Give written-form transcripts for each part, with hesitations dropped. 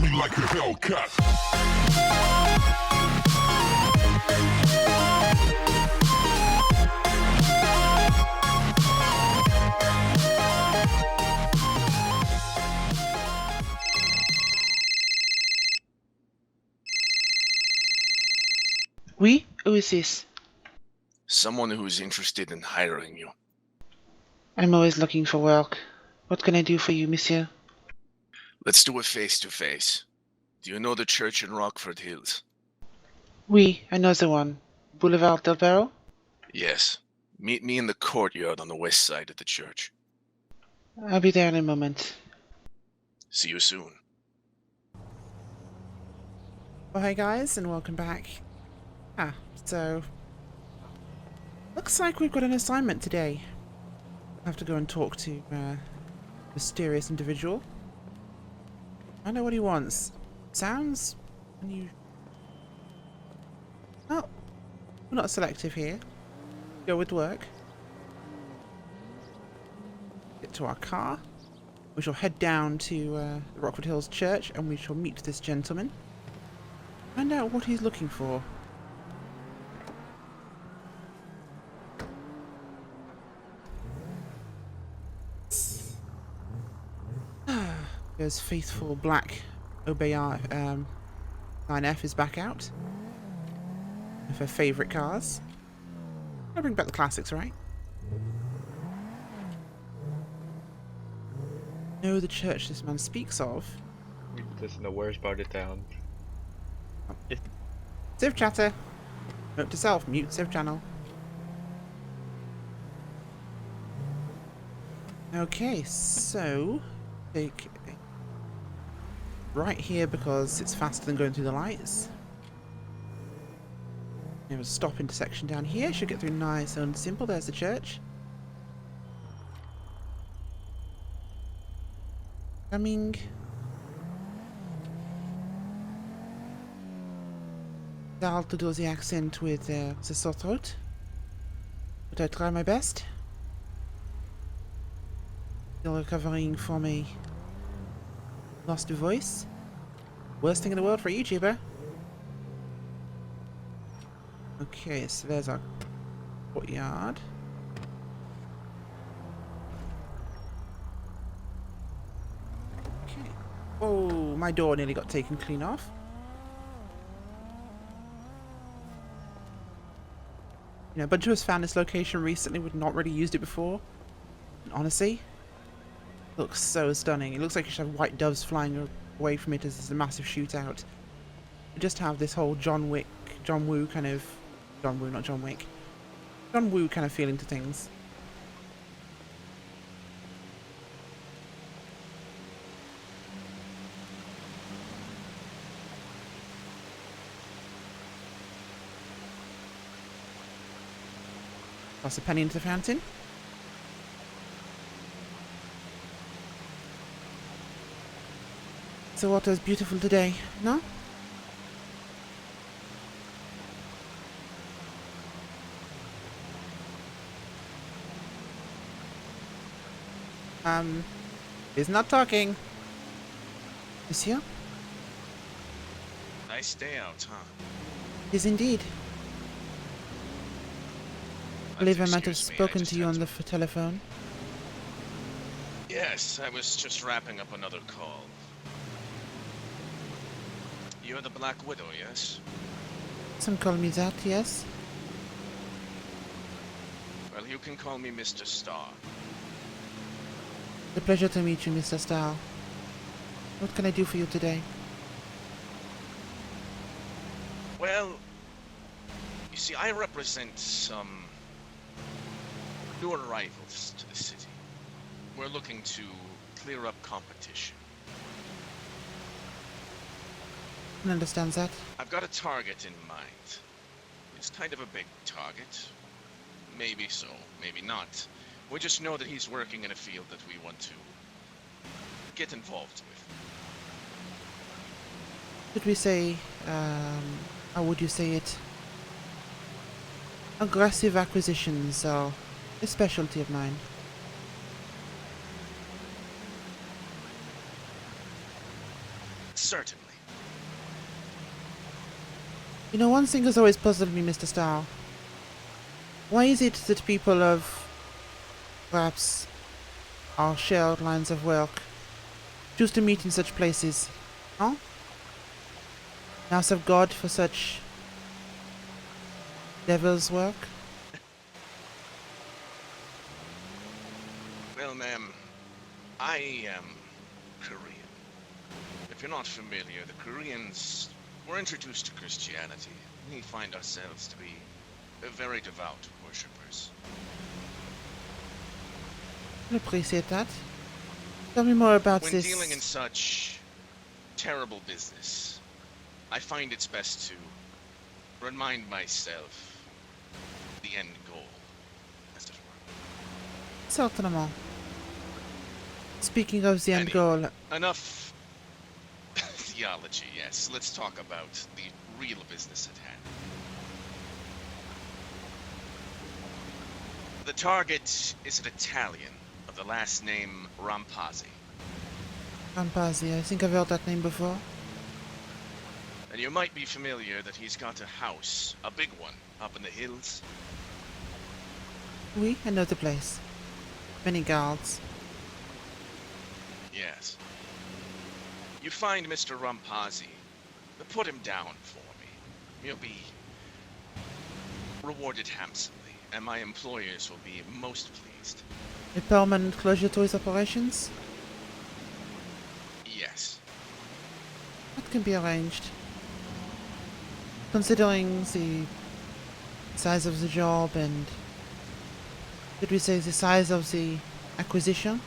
me like a Hellcat. Oui? Who is this? Someone who's interested in hiring you. I'm always looking for work. What can I do for you, monsieur? Let's do it face-to-face. Do you know the church in Rockford Hills? Oui, I know the one. Boulevard del Perro? Yes. Meet me in the courtyard on the west side of the church. I'll be there in a moment. See you soon. Well, hey guys, and welcome back. So looks like we've got an assignment today. I have to go and talk to a mysterious individual. I know what he wants. Sounds unusual. Oh, we're not selective here. Go with work. Get to our car. We shall head down to the Rockford Hills Church, and we shall meet this gentleman. Find out what he's looking for. There's faithful black Obeya 9F is back out. Of her favourite cars. I'll bring back the classics, right? Know the church this man speaks of. This is the worst part of town. Civ chatter. Note to self, mute Civ channel. Okay, so take right here because it's faster than going through the lights. We have a stop intersection down here. Should get through nice and simple. There's the church. Coming. I'll to do the accent with the sore throat, but I try my best. Still recovering from a lost voice. Worst thing in the world for a YouTuber. Okay, so there's our courtyard. Okay. Oh, my door nearly got taken clean off. You know, a bunch of us found this location recently. We'd not really used it before. And honestly, it looks so stunning. It looks like you should have white doves flying away from it as there's a massive shootout. You just have this whole John Woo kind of... John Woo, not John Wick. John Woo kind of feeling to things. Toss a penny into the fountain. The water is beautiful today, no? He's not talking. Monsieur? Nice day out, huh? It is indeed. I believe I might have Excuse me, spoken just to you had on the telephone. Yes, I was just wrapping up another call. You're the Black Widow, yes? Some call me that, yes? Well, you can call me Mr. Starr. It's a pleasure to meet you, Mr. Stahl. What can I do for you today? Well, you see, I represent some new arrivals to the city. We're looking to clear up competition. I can understand that. I've got a target in mind. It's kind of a big target. Maybe so, maybe not. We just know that he's working in a field that we want to get involved with. Should we say, how would you say it? Aggressive acquisitions are a specialty of mine. Certainly. You know, one thing has always puzzled me, Mr. Starr. Why is it that people of, perhaps, our shared lines of work choose to meet in such places? Huh? House of God for such devil's work? Well, ma'am, I am Korean. If you're not familiar, the Koreans were introduced to Christianity. We find ourselves to be very devout worshippers. I appreciate that. Tell me more about When this. dealing in such terrible business, I find it's best to remind myself the end goal, as it were. Certainement. Speaking of the end Anyway, goal, Enough theology, yes. Let's talk about the real business at hand. The target is an Italian of the last name Rampazzi. Rampazzi, I think I've heard that name before. And you might be familiar that he's got a house, a big one, up in the hills. Oui, I know the place. Many guards. Yes. You find Mr. Rampazzi. Put him down for me. You'll be rewarded handsomely, and my employers will be most pleased. A permanent closure to his operations? Yes. That can be arranged. Considering the size of the job and, should we say, the size of the acquisition,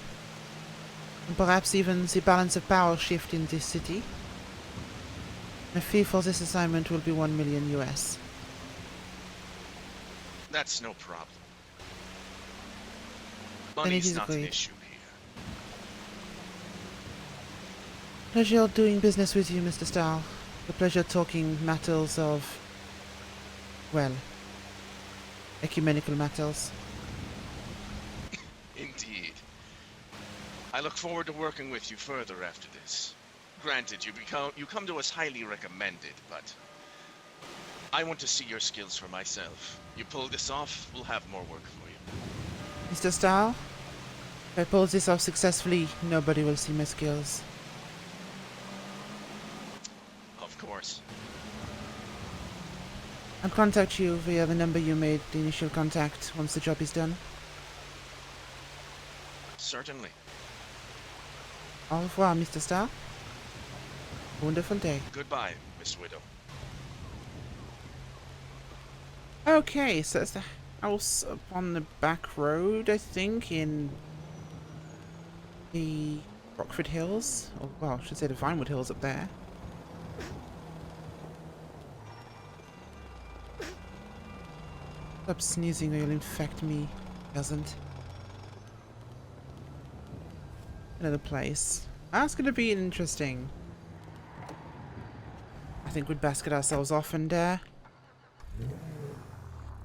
and perhaps even the balance of power shift in this city, my fee for this assignment will be 1 million US. That's no problem. Then it Money's is not an agreed. issue here. Pleasure doing business with you, Mr. Starr. The pleasure talking matters of, well, ecumenical matters. Indeed. I look forward to working with you further after this. Granted, you come to us highly recommended, but I want to see your skills for myself. You pull this off, we'll have more work for you. Mr. Starr, if I pull this off successfully, nobody will see my skills. Of course. I'll contact you via the number you made the initial contact once the job is done. Certainly. Au revoir, Mr. Starr. Wonderful day. Goodbye, Miss Widow. Okay, so it's the house up on the back road, I think, in the Rockford Hills. Or, well, I should say the Vinewood Hills up there. Stop sneezing or you'll infect me, peasant. Another place. That's going to be interesting. I think we'd best get ourselves off and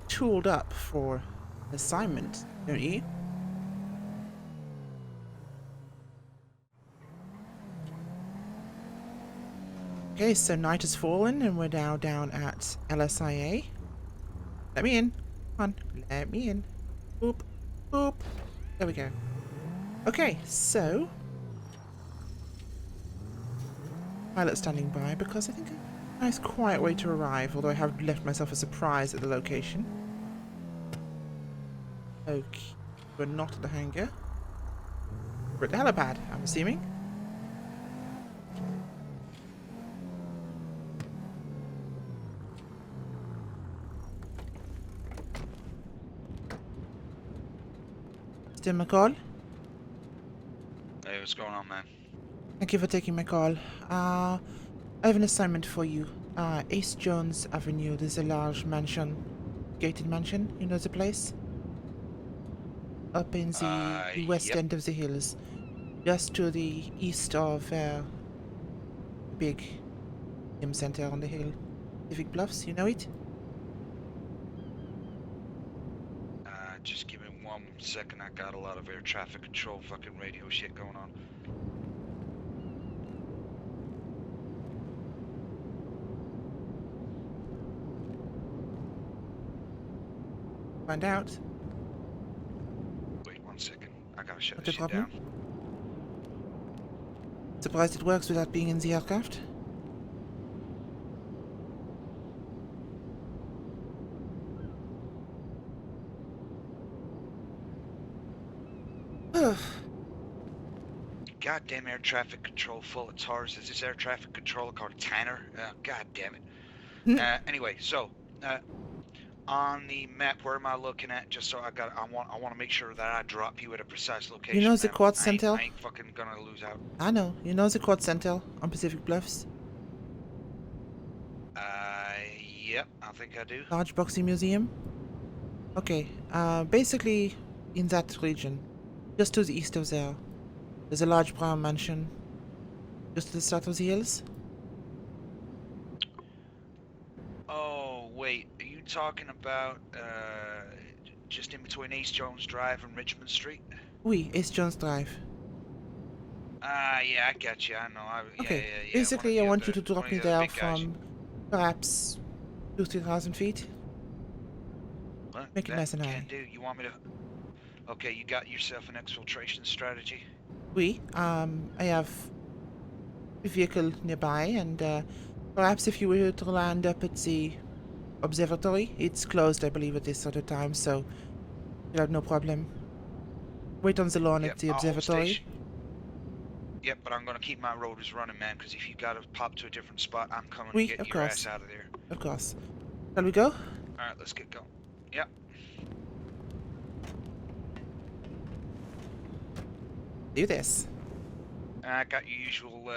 tooled up for assignment, don't you? Okay, so night has fallen and we're now down at LSIA. Let me in. Come on, let me in. Boop, boop. There we go. Okay, so pilot standing by because I think a nice quiet way to arrive, although I have left myself a surprise at the location. Okay, we're not at the hangar. We're at the helipad, I'm assuming. Mr. McCall? Hey, what's going on, man? Thank you for taking my call. I have an assignment for you. Ace Jones Avenue, there's a large mansion. Gated mansion, you know the place? Up in the west Yep. end of the hills. Just to the east of big gym center on the hill. Civic Bluffs, you know it? Just give me 1 second. I got a lot of air traffic control fucking radio shit going on. Find out. Wait 1 second. I gotta shut Not this a shit problem. down. Surprised it works without being in the aircraft. Goddamn air traffic control full of TARS. Is this air traffic control called Tanner? God damn it. Anyway, so on the map, where am I looking at? Just so I want to make sure that I drop you at a precise location. You know the ma'am. Quartz I Centel? ain't fucking gonna lose out. I know. You know the Quartz Centel on Pacific Bluffs? Yep, I think I do. Large boxing museum? Okay, basically in that region, just to the east of there, there's a large brown mansion just to the south of the hills. Oh, wait, are you talking about just in between East Jones Drive and Richmond Street? Oui, East Jones Drive. Yeah, I get you. I know. Okay, Yeah. basically I want you to drop me there big guys. from perhaps 2,000 feet. Well, Make it that nice and can high. do. You want me to? Okay, you got yourself an exfiltration strategy. Oui, I have a vehicle nearby, and perhaps if you were to land up at the observatory, it's closed, I believe, at this sort of time, so you'll have no problem. Wait on the lawn Yep, at the I'll hold observatory. station. Yep, but I'm gonna keep my rotors running, man, because if you gotta pop to a different spot, I'm coming Oui, to get of your course. ass out of there. Of course. Shall we go? Alright, let's get going. Yep. Do this. I got your usual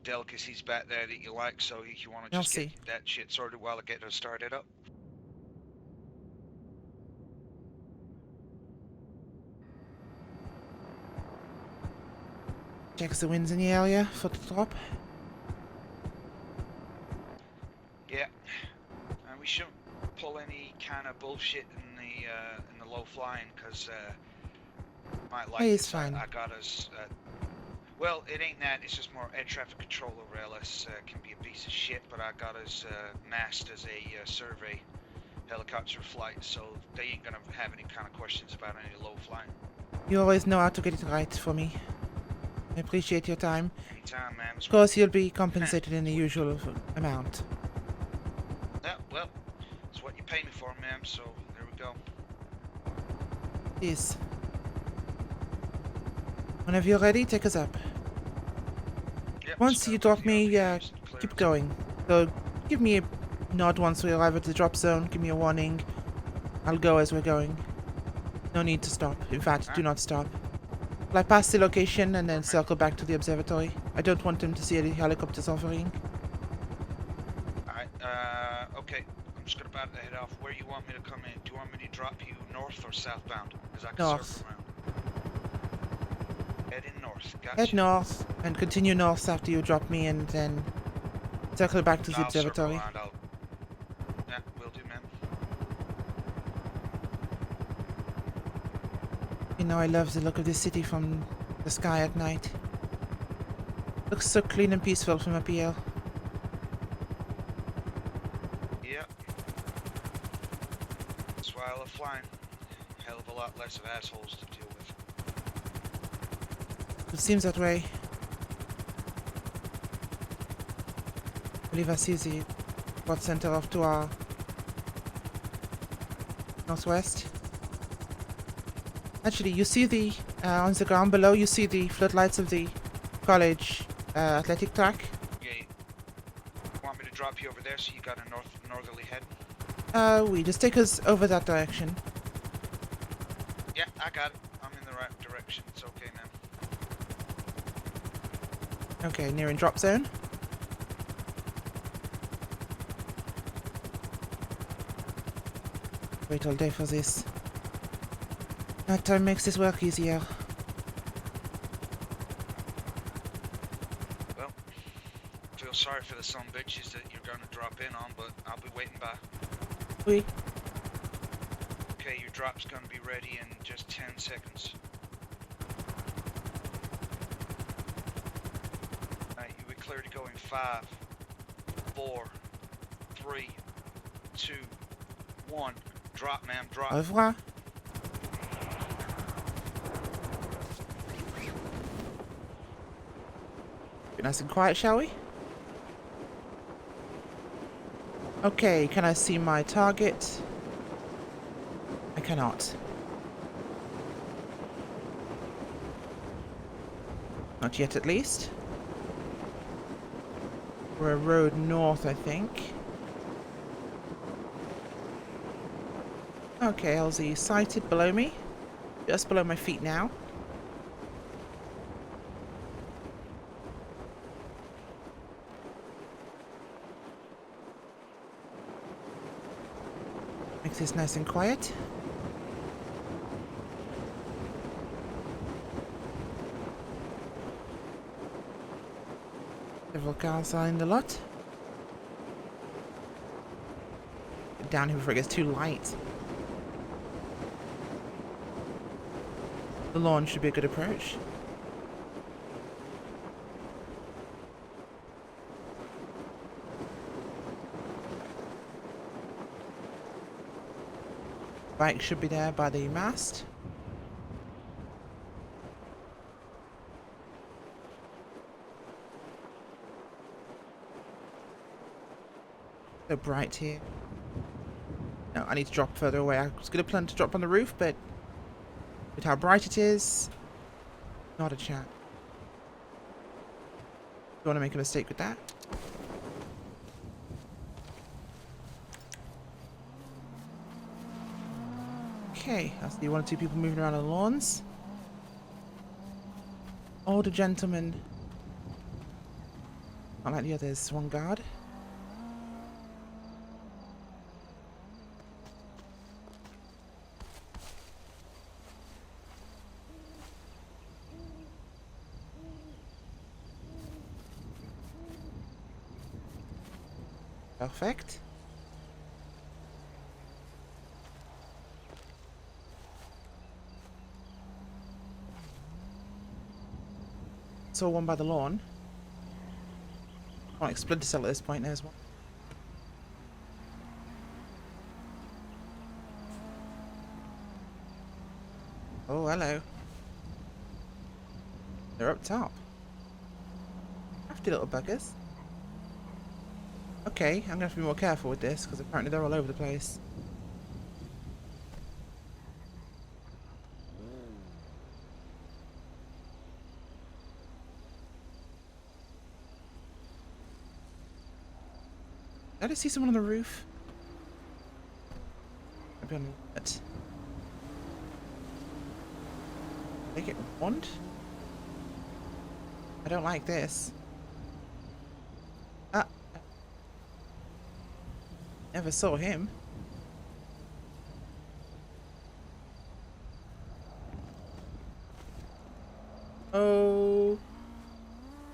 delicacies back there that you like, so if you want to I'll just see. get that shit sorted while I get her started up. Checks the winds in the area for the drop. Yeah. We shouldn't pull any kind of bullshit in the low flying, because might like Hey, it's this. fine. I got us. Well, it ain't that. It's just more air traffic control over LS can be a piece of shit, but I got us masked as a survey helicopter flight, so they ain't gonna have any kind of questions about any low flying. You always know how to get it right for me. I appreciate your time. Anytime, man. Of course, you'll be compensated in the usual amount. Yeah, well, it's what you pay me for, ma'am, so there we go. Yes. Whenever you're ready, take us up. Yep, Once start you drop with me, the obvious keep clearance. going. So, give me a nod once we arrive at the drop zone. Give me a warning. I'll go as we're going. No need to stop. In fact, do not stop. Fly past the location and then circle back to the observatory. I don't want them to see any helicopters hovering. Alright, okay. I'm just gonna about to head off. Where you want me to come in? Do you want me to drop you north or southbound? Because I can North. circle around. Heading north. Gotcha. Head north and continue north after you drop me, and then circle back to the I'll circle observatory. around. Yeah, will do, man. You know, I love the look of this city from the sky at night. Looks so clean and peaceful from up here. Yep. That's why I love flying. Hell of a lot less of assholes to deal with. It seems that way. I believe I see the Quartz Center off to our northwest. Actually, you see the, on the ground below, you see the floodlights of the college athletic track. Yeah. You want me to drop you over there so you got a northerly head? We just take us over that direction. Yeah, I got it. I'm in the right direction. It's okay, man. Okay, nearing drop zone. Wait all day for this. Night time makes this work easier. Well, feel sorry for the some bitches that you're gonna drop in on, but I'll be waiting by. Oui. Okay, your drop's gonna be ready in just 10 seconds. Alright, you would clear to go in 5, 4, 3, 2, 1. Drop, ma'am, drop. Au revoir. Be nice and quiet, shall we? Okay, can I see my target? I cannot. Not yet, at least. We're a road north, I think. Okay, LZ sighted below me. Just below my feet now. Makes this nice and quiet. Several cars are in the lot. Get down here before it gets too light. The lawn should be a good approach. Bike should be there by the mast. So bright here. No, I need to drop further away. I was going to plan to drop on the roof, but with how bright it is, not a chance. Don't want to make a mistake with that. Okay, I see one or two people moving around on the lawns. Older gentleman. Not like the others. One guard. Perfect. Saw one by the lawn. Like splinter cell at this point, there's one. Oh, hello. They're up top. Crafty little buggers. Okay, I'm gonna have to be more careful with this because apparently they're all over the place. Did I just see someone on the roof? Maybe on it. They get wand? I don't like this. Ah. Never saw him. Oh.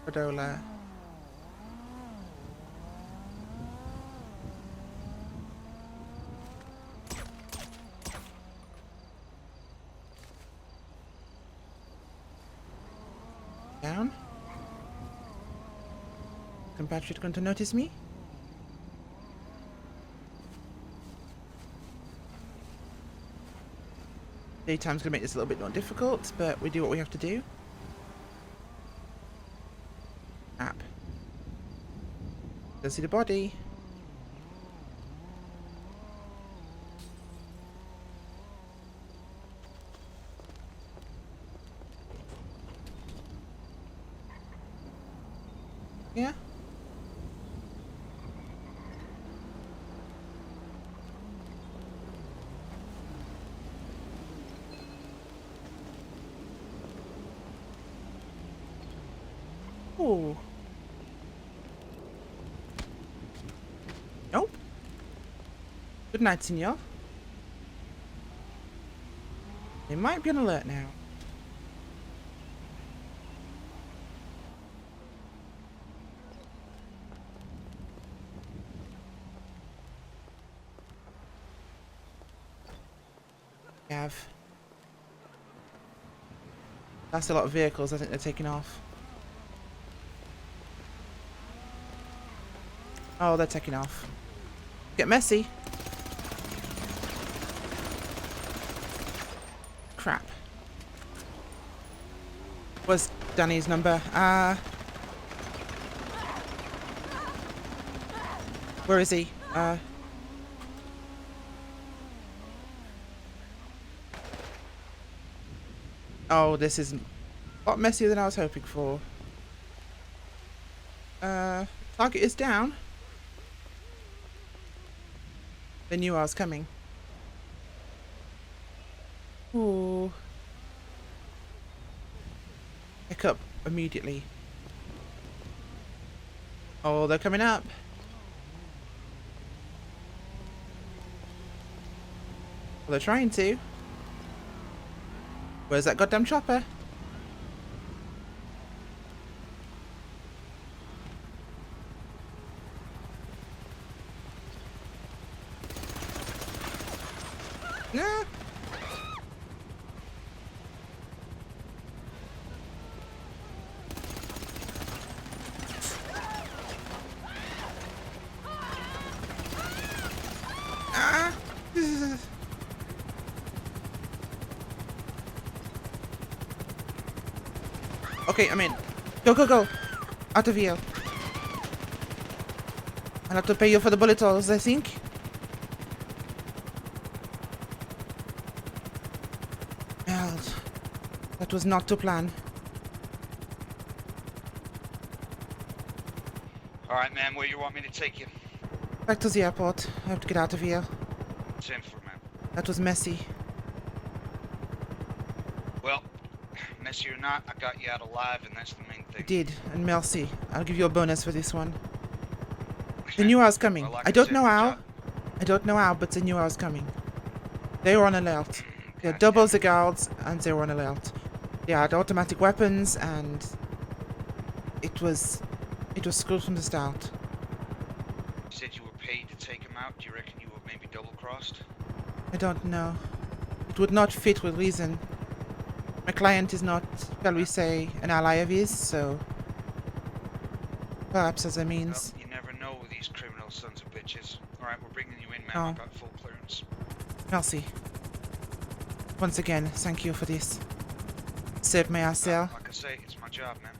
Padola. Down. Compatriot going to notice me? Daytime's going to make this a little bit more difficult, but we do what we have to do. App. Don't see the body. Yeah. Oh. Nope. Good night, senor. They might be on alert now. Have. That's a lot of vehicles. I think they're taking off. Oh, they're taking off. Get messy. crap. What's Danny's number? Where is he? Oh, this is a lot messier than I was hoping for. Target is down. They knew I was coming. Ooh. Pick up immediately. Oh, they're coming up. Well, they're trying to. Where's that goddamn chopper? Nah. Ah. Okay, I'm in. Go, go, go. Out of here. I'll have to pay you for the bullet holes, I think. Well, that was not to plan. Alright, man, where you want me to take you? Back to the airport. I have to get out of here. Same for, man. That was messy. Well, messy or not, I got you out alive, and that's the main I thing. did, and merci. I'll give you a bonus for this one. They knew I was coming. Well, like I don't said, know good how. job. I don't know how, but they knew I was coming. They were on alert. They had God double damn the it. guards, and they were on alert. They had automatic weapons, and it was screwed from the start. You said you were paid to take him out. Do you reckon you were maybe double-crossed? I don't know. It would not fit with reason. My client is not, shall we say, an ally of his, so perhaps as a means. Well, you never know with these criminal sons of bitches. Alright, we're bringing you in, man. Oh. I've got full clearance. Merci. Once again, thank you for this. Saved my ass there. Like I say, it's my job, man.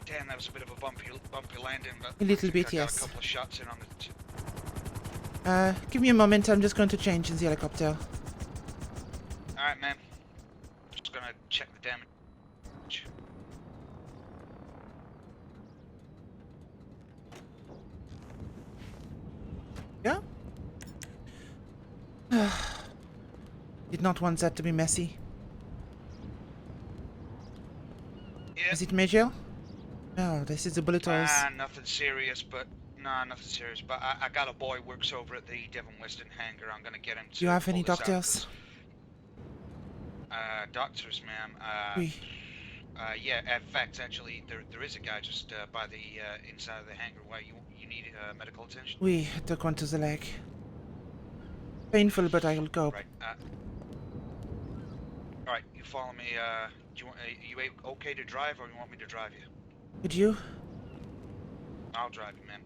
Damn, that was a bit of a bumpy landing, but A little I think bit, I got yes. a couple of shots in on the. Give me a moment, I'm just going to change in the helicopter. Alright, man. Just gonna check the damage. Yeah? Did not want that to be messy. Yeah. Is it major? No, this is the bullet holes. Nothing serious, but nothing serious. But I got a boy works over at the Devon Weston hangar. I'm gonna get him to. Do you have pull any this out, doctors? 'cause, doctors, ma'am. Oui. Yeah. In fact, actually, there is a guy just by the inside of the hangar. Why you need medical attention? Oui, took one to the leg. Painful, but I will go. Right. All right. You follow me. Do you want? You okay to drive, or you want me to drive you? Could you? I'll drive you, man.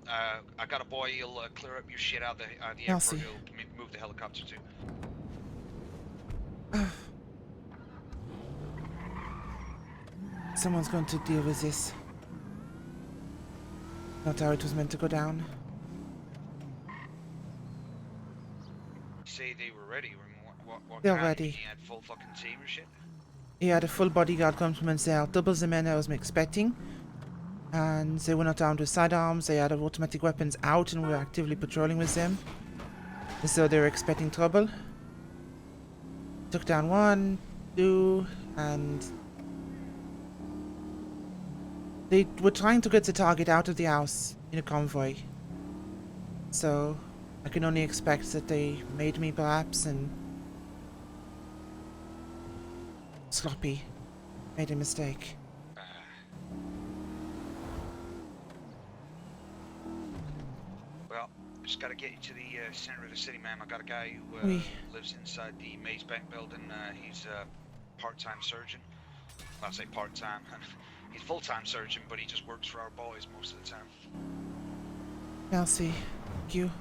I got a boy. He'll clear up your shit out the airport. Merci. He'll move the helicopter too. Someone's going to deal with this. Not how it was meant to go down. Say they were ready. I mean, what They're kind? ready. He had full fucking team or shit. He had a full bodyguard complement there, double the men I was expecting. And they were not armed with sidearms, they had automatic weapons out and we were actively patrolling with them. So they were expecting trouble. Took down 1, 2, and they were trying to get the target out of the house in a convoy. So I can only expect that they made me perhaps and sloppy. Made a mistake. Well, just gotta get you to the center of the city, ma'am. I got a guy who Oui. lives inside the Maze Bank building. He's a part-time surgeon. Well, I say part-time. He's full-time surgeon, but he just works for our boys most of the time. Merci. Thank you.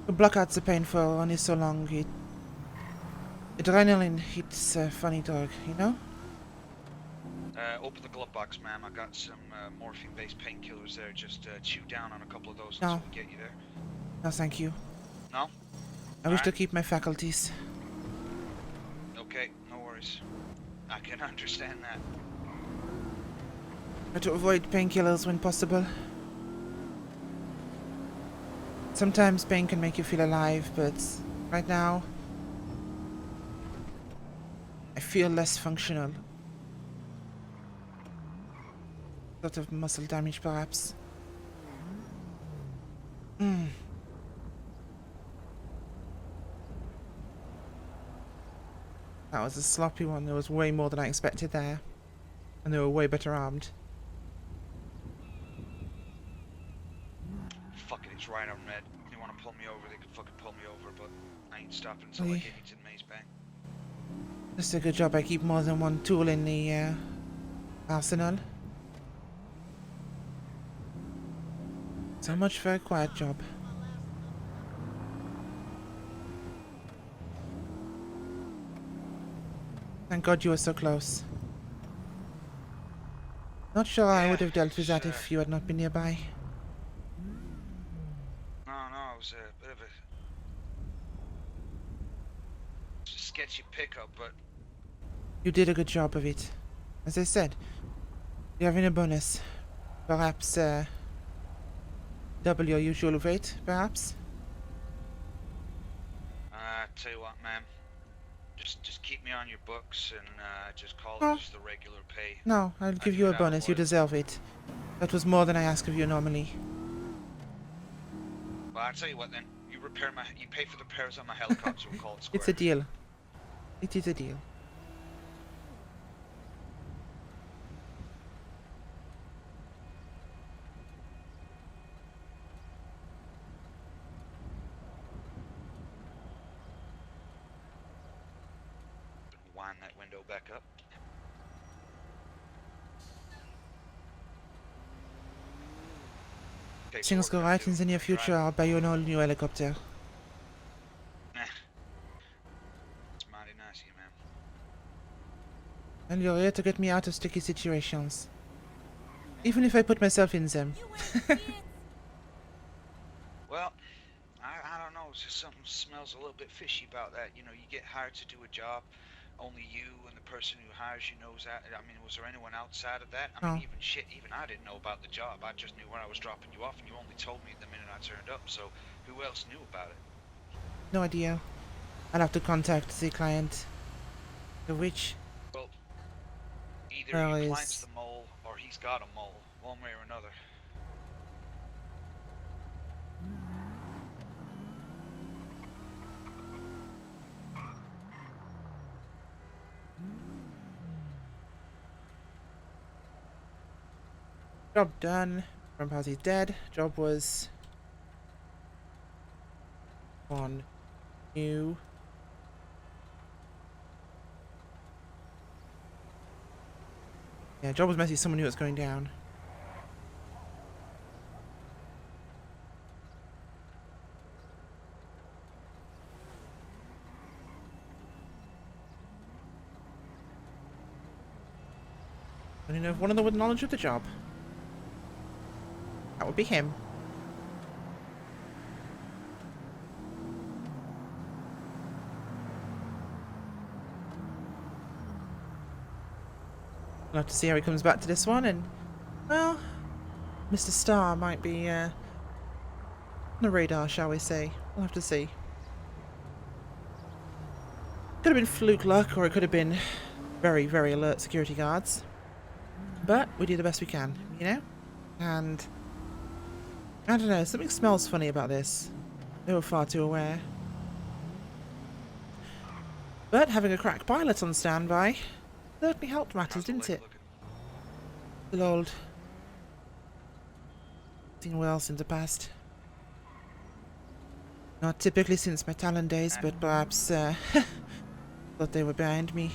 The blockouts are painful, only so long. Adrenaline hits a funny dog, you know? Open the glove box, ma'am. I got some morphine-based painkillers there. Just chew down on a couple of those No. until we get you there. No, thank you. No? I wish to Alright. keep my faculties. Okay, no worries. I can understand that. Try to avoid painkillers when possible. Sometimes pain can make you feel alive, but right now I feel less functional. Sort of muscle damage, perhaps. That was a sloppy one. There was way more than I expected there. And they were way better armed. Fuck it, it's right on red. If they want to pull me over, they can fucking pull me over, but I ain't stopping until I Oy. get you to the maze bank. Just a good job I keep more than one tool in the arsenal. So much for a quiet job. Thank God you were so close. Not sure I Yeah, would have dealt with that sure. if you had not been nearby. No, it was a bit of a sketchy pickup, but You did a good job of it. As I said, you're having a bonus. Perhaps double your usual rate, perhaps? tell you what, ma'am. Just keep me on your books and just call Oh. it just the regular pay. No, I'll give do you a have a bonus. You lawyer. deserve it. That was more than I ask of you normally. Well, I'll tell you what then. You pay for the repairs on my helicopter. We'll call it square. It's a deal. It is a deal. Wind that window back up. Okay, so Things what go we're gonna right do, in the near drive- future, I'll buy you an all-new helicopter. Nah. It's mighty nice of you, ma'am. And you're here to get me out of sticky situations. Even if I put myself in them. Well, I don't know. It's just something smells a little bit fishy about that. You know, you get hired to do a job. Only you and the person who hires you knows that. I mean, was there anyone outside of that? I mean, No. even I didn't know about the job. I just knew when I was dropping you off, and you only told me the minute I turned up. So, who else knew about it? No idea. I'll have to contact the client. The witch. Well, either Well, your is- client's the mole, or he's got a mole, one way or another. Job done. From party's dead. Job was... on. New. Yeah, job was messy. Someone knew it was going down. I don't know if one of them with knowledge of the job. That would be him. We'll have to see how he comes back to this one, and well, Mr. Star might be on the radar, shall we say. We'll have to see. Could have been fluke luck, or it could have been very, very alert security guards. But we do the best we can, you know? And I don't know, something smells funny about this. They were far too aware. But having a crack pilot on standby certainly helped matters, How's the didn't leg it? looking? Good old. Seen well since the past. Not typically since my Talon days, but perhaps thought they were behind me.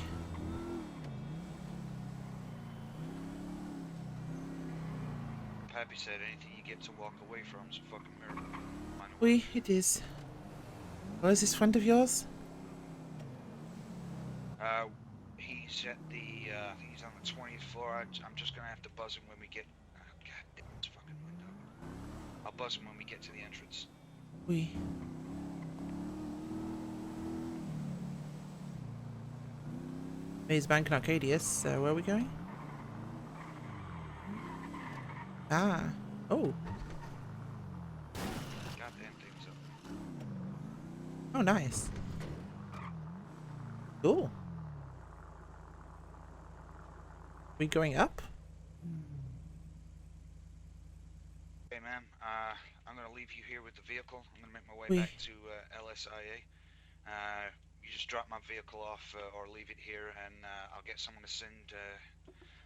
said, anything you get to walk away from is a fucking miracle. I know. Oui, it is. Where's this friend of yours? He's at the, I think he's on the 20th floor. I'm just gonna have to buzz him when we get, god damn this fucking window. I'll buzz him when we get to the entrance. Oui. Maze Bank and Arcadius, so where are we going? Ah. Oh. Goddamn things up. Oh, nice. Cool. We going up? Hey man, I'm gonna leave you here with the vehicle. I'm gonna make my way Oui. back to LSIA. You just drop my vehicle off or leave it here, and I'll get someone to send.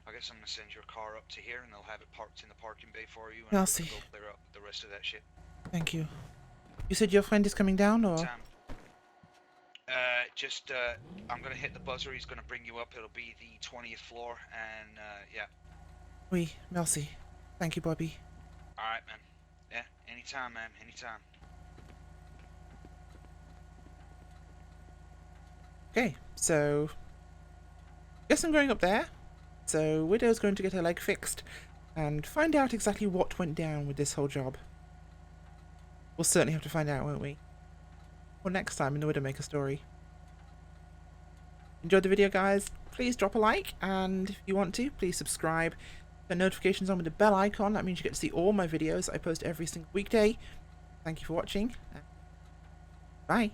I'll get someone to send your car up to here, and they'll have it parked in the parking bay for you. And I'll we'll see. go clear up the rest of that shit. Thank you. You said your friend is coming down, or? Sam. I'm gonna hit the buzzer. He's gonna bring you up. It'll be the 20th floor, and yeah. Oui, merci. Thank you, Bobby. All right, man. Yeah, anytime, man. Anytime. Okay, so guess I'm going up there. So Widow's going to get her leg fixed and find out exactly what went down with this whole job. We'll certainly have to find out, won't we? Or next time in the Widowmaker story. Enjoyed the video, guys? Please drop a like, and if you want to, please subscribe. Turn notifications on with the bell icon. That means you get to see all my videos I post every single weekday. Thank you for watching. Bye.